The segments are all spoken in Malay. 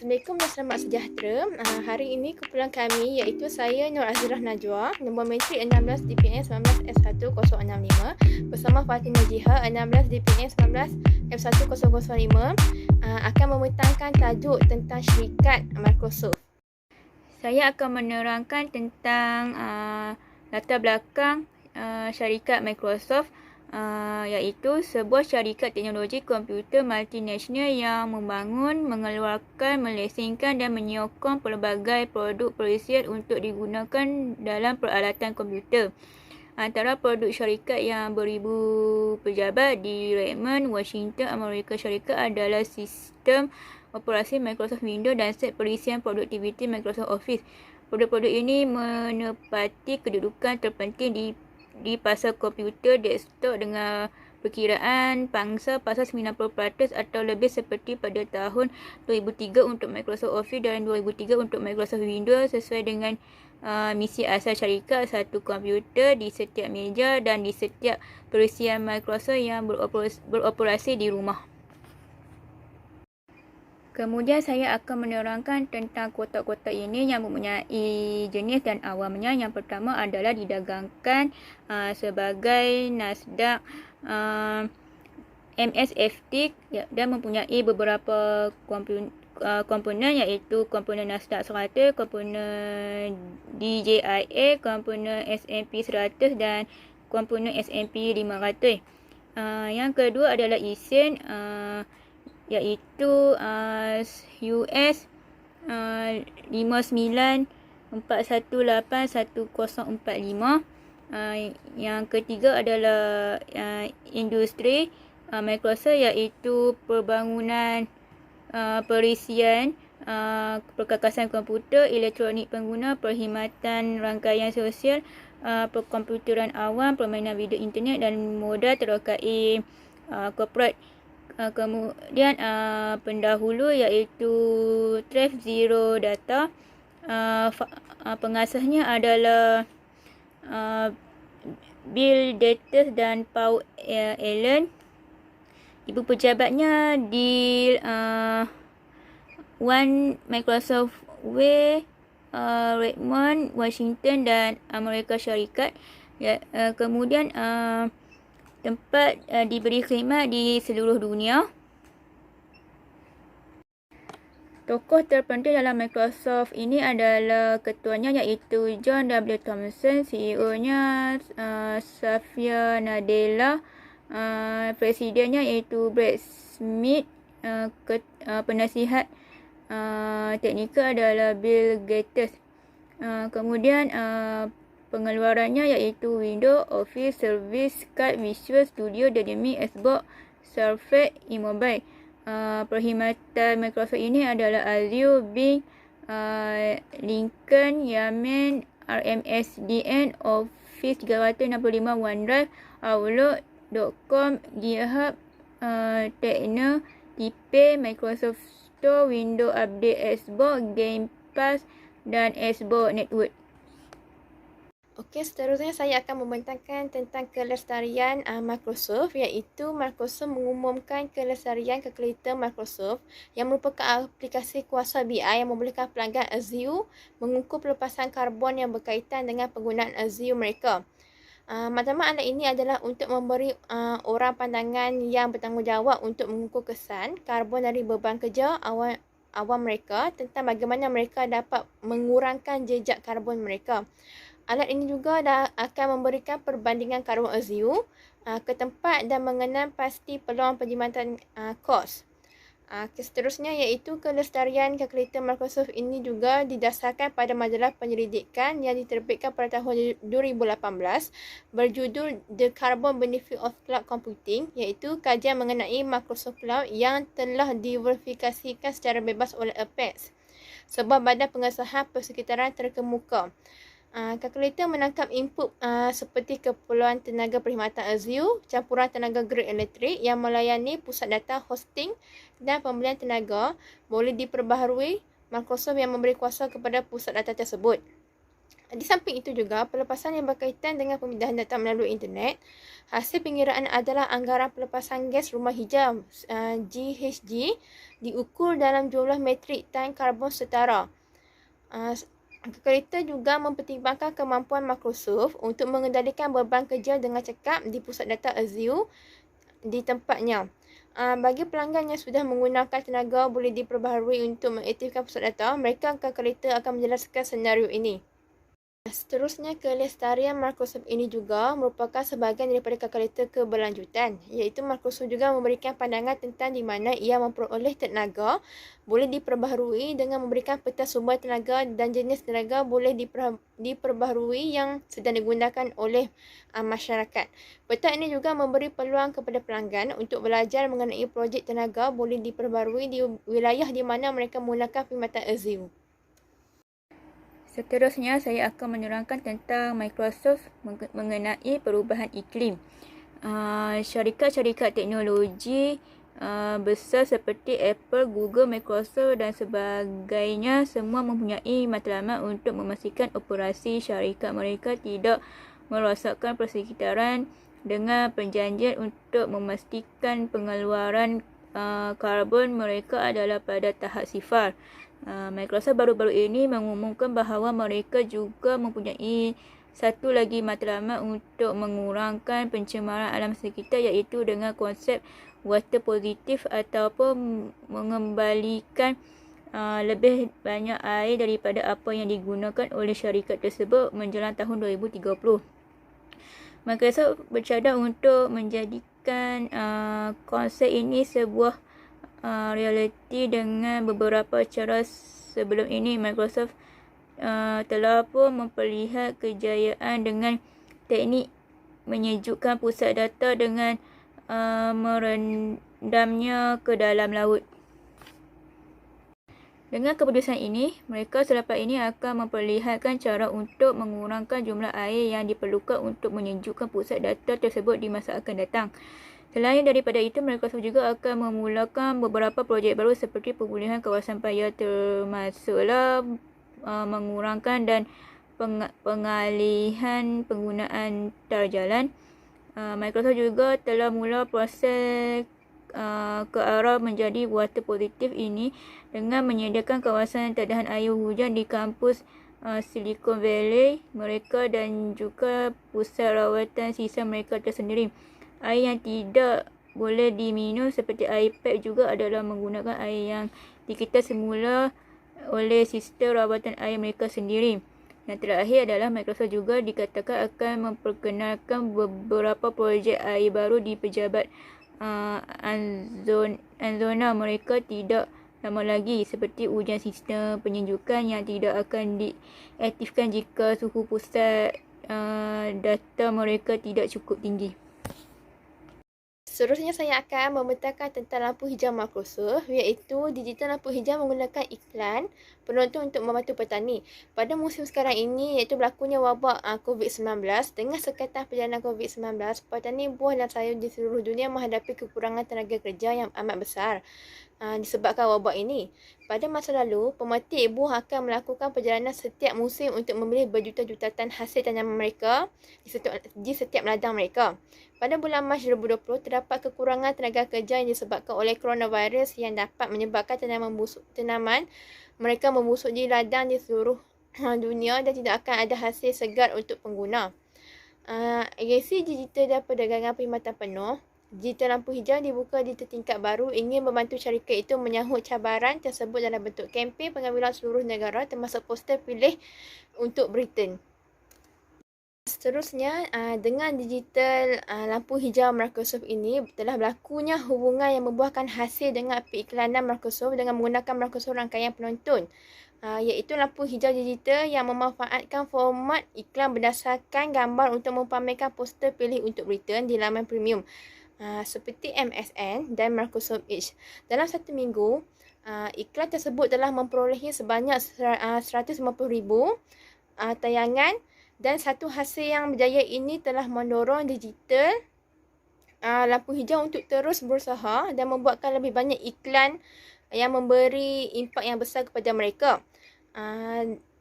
Assalamualaikum dan selamat sejahtera. Hari ini kumpulan kami iaitu saya Nur Azirah Najwa, nombor menteri 16 DPN 19S1065 bersama Fatimah Jiha 16 DPN 19F1005 akan membentangkan tajuk tentang syarikat Microsoft. Saya akan menerangkan tentang latar belakang syarikat Microsoft, iaitu sebuah syarikat teknologi komputer multinasional yang membangun, mengeluarkan, melesingkan dan menyokong pelbagai produk perisian untuk digunakan dalam peralatan komputer. Antara produk syarikat yang beribu pejabat di Redmond, Washington, Amerika Syarikat adalah sistem operasi Microsoft Windows dan set perisian produktiviti Microsoft Office. Produk-produk ini menepati kedudukan terpenting di pasar komputer desktop dengan perkiraan pangsa pasar 90% atau lebih seperti pada tahun 2003 untuk Microsoft Office dan 2003 untuk Microsoft Windows, sesuai dengan misi asal syarikat, satu komputer di setiap meja dan di setiap perisian Microsoft yang beroperasi di rumah. Kemudian saya akan menerangkan tentang kotak-kotak ini yang mempunyai jenis dan awamnya. Yang pertama adalah didagangkan sebagai Nasdaq MSFT dan mempunyai beberapa komponen, iaitu komponen Nasdaq 100, komponen DJIA, komponen S&P 100 dan komponen S&P 500. Yang kedua adalah ESIN, iaitu US 59418145. Yang ketiga adalah industri Microsoft, iaitu perbangunan perisian, perkakasan komputer, elektronik pengguna, perkhidmatan rangkaian sosial, perkomputeran awam, permainan video internet dan modal terkait corporate. Kemudian pendahulu iaitu Trace Zero Data, pengasasnya adalah Bill Gates dan Paul Allen. Ibu pejabatnya di One Microsoft Way, Redmond, Washington dan Amerika Syarikat. Kemudian tempat diberi khidmat di seluruh dunia. Tokoh terpenting dalam Microsoft ini adalah ketuanya, iaitu John W. Thompson, CEO-nya Satya Nadella, presidennya iaitu Brad Smith, penasihat teknikal adalah Bill Gates. Kemudian pengeluarannya iaitu Windows, Office, Service, Skype, Visual Studio, Dynamics, Xbox, Surface, iMobile. Perkhidmatan Microsoft ini adalah Azure, Bing, Lincoln, Yammer, RMSDN, Office 365, OneDrive, Outlook.com, GitHub, Techno, Tipe, Microsoft Store, Windows Update, Xbox, Game Pass dan Xbox Network. Okey, seterusnya saya akan membentangkan tentang kelestarian Microsoft, iaitu Microsoft mengumumkan kelestarian kalkulator Microsoft yang merupakan aplikasi kuasa BI yang membolehkan pelanggan Azure mengukur pelepasan karbon yang berkaitan dengan penggunaan Azure mereka. Matlamat alat ini adalah untuk memberi orang pandangan yang bertanggungjawab untuk mengukur kesan karbon dari beban kerja awam mereka tentang bagaimana mereka dapat mengurangkan jejak karbon mereka. Alat ini juga akan memberikan perbandingan karbon Azure ke tempat dan mengenal pasti peluang penjimatan kos. Seterusnya iaitu kelestarian kalkulator Microsoft ini juga didasarkan pada majalah penyelidikan yang diterbitkan pada tahun 2018 berjudul The Carbon Benefit of Cloud Computing, iaitu kajian mengenai Microsoft Cloud yang telah diverifikasikan secara bebas oleh Apex, sebuah badan pengesahan persekitaran terkemuka. Kalkulator menangkap input seperti keperluan tenaga perkhidmatan Azure, campuran tenaga grid elektrik yang melayani pusat data hosting dan pembelian tenaga boleh diperbaharui Microsoft yang memberi kuasa kepada pusat data tersebut. Di samping itu juga, pelepasan yang berkaitan dengan pemindahan data melalui internet, hasil pengiraan adalah anggaran pelepasan gas rumah hijau GHG diukur dalam jumlah metrik tan karbon setara. Kereta juga mempertimbangkan kemampuan Microsoft untuk mengendalikan beban kerja dengan cekap di pusat data Azure di tempatnya. Bagi pelanggan yang sudah menggunakan tenaga boleh diperbaharui untuk mengaktifkan pusat data, mereka kereta akan menjelaskan senario ini. Seterusnya, kelestarian Microsoft ini juga merupakan sebahagian daripada kalkulator keberlanjutan, iaitu Microsoft juga memberikan pandangan tentang di mana ia memperoleh tenaga boleh diperbaharui dengan memberikan peta sumber tenaga dan jenis tenaga boleh diperbaharui yang sedang digunakan oleh masyarakat. Peta ini juga memberi peluang kepada pelanggan untuk belajar mengenai projek tenaga boleh diperbaharui di wilayah di mana mereka menggunakan perkhidmatan Azure. Seterusnya, saya akan menerangkan tentang Microsoft mengenai perubahan iklim. Syarikat-syarikat teknologi besar seperti Apple, Google, Microsoft dan sebagainya semua mempunyai matlamat untuk memastikan operasi syarikat mereka tidak merosakkan persekitaran dengan perjanjian untuk memastikan pengeluaran karbon mereka adalah pada tahap sifar. Microsoft baru-baru ini mengumumkan bahawa mereka juga mempunyai satu lagi matlamat untuk mengurangkan pencemaran alam sekitar, iaitu dengan konsep water positive ataupun mengembalikan lebih banyak air daripada apa yang digunakan oleh syarikat tersebut menjelang tahun 2030. Microsoft bercadang untuk menjadikan konsep ini sebuah realiti dengan beberapa cara. Sebelum ini, Microsoft telah pun memperlihat kejayaan dengan teknik menyejukkan pusat data dengan merendamnya ke dalam laut. Dengan keputusan ini, mereka selepas ini akan memperlihatkan cara untuk mengurangkan jumlah air yang diperlukan untuk menyejukkan pusat data tersebut di masa akan datang. Selain daripada itu, Microsoft juga akan memulakan beberapa projek baru seperti pemulihan kawasan paya, termasuklah mengurangkan dan pengalihan penggunaan tar jalan. Microsoft juga telah mula proses ke arah menjadi water positive ini dengan menyediakan kawasan tadahan air hujan di kampus Silicon Valley mereka dan juga pusat rawatan sisa mereka tersendiri. Air yang tidak boleh diminum seperti air pip juga adalah menggunakan air yang dikita semula oleh sistem rawatan air mereka sendiri. Yang terakhir adalah Microsoft juga dikatakan akan memperkenalkan beberapa projek air baru di pejabat Arizona mereka tidak lama lagi, seperti ujian sistem penyejukan yang tidak akan diaktifkan jika suhu pusat data mereka tidak cukup tinggi. Seterusnya saya akan membentangkan tentang lampu hijau Microsoft, iaitu digital lampu hijau menggunakan iklan penonton untuk membantu petani. Pada musim sekarang ini, iaitu berlakunya wabak COVID-19, dengan sekatan perjalanan COVID-19, petani buah dan sayur di seluruh dunia menghadapi kekurangan tenaga kerja yang amat besar disebabkan wabak ini. Pada masa lalu, pemetik buah akan melakukan perjalanan setiap musim untuk membeli berjuta-juta tan hasil tanaman mereka di setiap ladang mereka. Pada bulan Mac 2020, terdapat kekurangan tenaga kerja yang disebabkan oleh coronavirus yang dapat menyebabkan tanaman mereka membusuk di ladang di seluruh dunia dan tidak akan ada hasil segar untuk pengguna. Agensi Digital dan Perdagangan Perkhidmatan Penuh, Digital Lampu Hijau dibuka di tingkat baru ingin membantu syarikat itu menyahut cabaran tersebut dalam bentuk kempen pengambilan seluruh negara termasuk poster pilih untuk Britain. Seterusnya, dengan digital lampu hijau Microsoft ini telah berlakunya hubungan yang membuahkan hasil dengan periklanan Microsoft dengan menggunakan Microsoft rangkaian penonton, iaitu lampu hijau digital yang memanfaatkan format iklan berdasarkan gambar untuk mempamerkan poster pilih untuk Britain di laman premium seperti MSN dan Microsoft Edge. Dalam satu minggu, iklan tersebut telah memperolehnya sebanyak 150,000 tayangan dan satu hasil yang berjaya ini telah mendorong digital lampu hijau untuk terus berusaha dan membuatkan lebih banyak iklan yang memberi impak yang besar kepada mereka.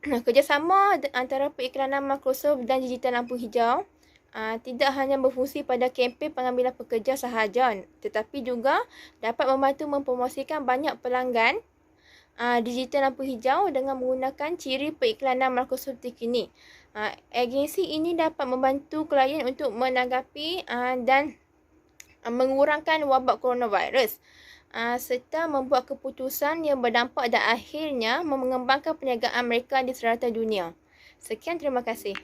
Kerjasama antara periklanan Microsoft dan Digital Lampu Hijau tidak hanya berfungsi pada kempen pengambilan pekerja sahaja, tetapi juga dapat membantu mempromosikan banyak pelanggan Digital Lampu Hijau dengan menggunakan ciri periklanan Microsoft terkini. Agensi ini dapat membantu klien untuk menanggapi dan mengurangkan wabak coronavirus serta membuat keputusan yang berdampak dan akhirnya mengembangkan perniagaan mereka di serata dunia. Sekian, terima kasih.